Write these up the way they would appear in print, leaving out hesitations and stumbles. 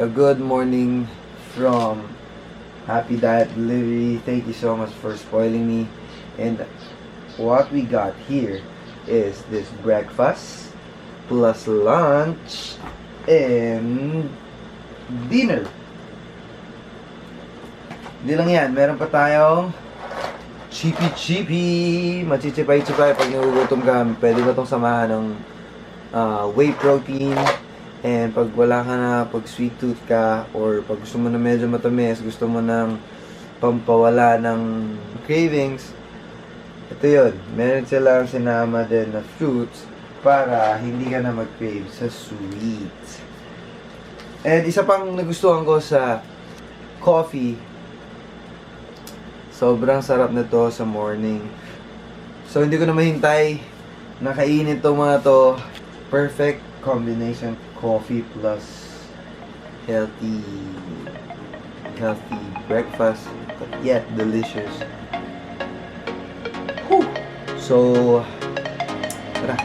A good morning from Happy Diet Delivery. Thank you so much for spoiling me. And what we got here is this breakfast plus lunch and dinner. Hindi lang yan, meron pa tayong chippy. Machichipay-chipay pag nagugutom ka. Pwede ba itong samahan ng whey protein. And pag wala ka na, pag sweet tooth ka, or pag gusto mo na medyo matamis, gusto mo ng pampawala ng cravings, ito yun. Meron silang sinama din na fruits para hindi ka na mag-crave sa sweet. And isa pang nagustuhan ko sa coffee, sobrang sarap nito sa morning. So hindi ko na mahintay na kainin itong mga to. Perfect combination. Coffee plus healthy breakfast, but yet delicious. Whew. So, tara.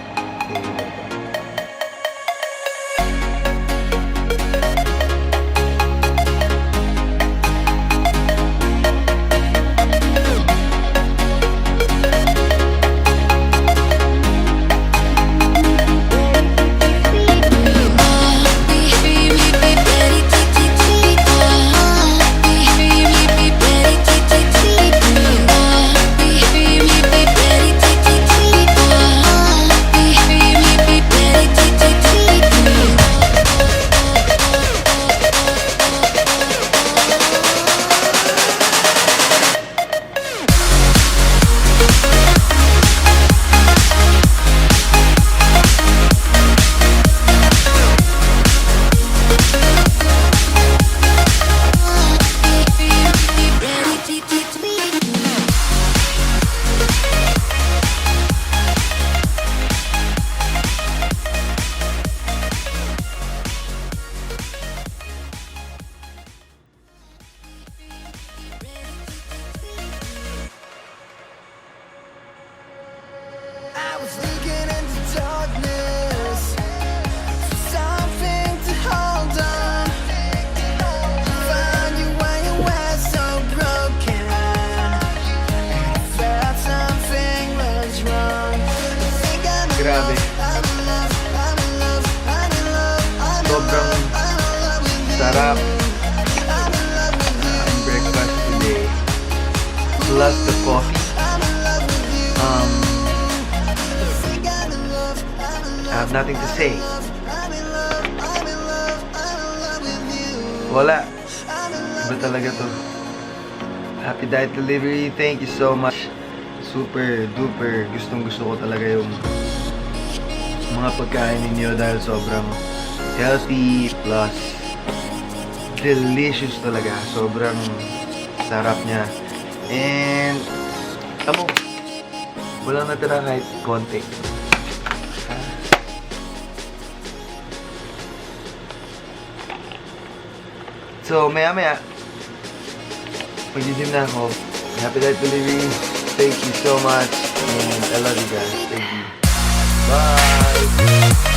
I was looking into darkness for something to hold on. Found you when you were so broken. Felt something was wrong. I think I'm in Grabe. love, I'm in love, I'm in love, I'm in love, Sobrang I'm in love with you. sarap I'm in love with you. ang breakfast today. Plus the coffee. I'm in love with you. I think I'm in love, I'm in I have nothing to say. I'm in love, I'm in love, I'm in love with you. Wala. I'm in love. Iba talaga to. Happy Diet Delivery, thank you so much. Super duper. Gustong gusto ko talaga yung mga pagkain ninyo dahil sobrang healthy plus delicious talaga. Sobrang sarap niya. And tamo, walang natira kahit konti. So, maya-maya, mag-gym na ako. Happy Diet Delivery. Thank you so much. And I love you guys. Thank you. Bye!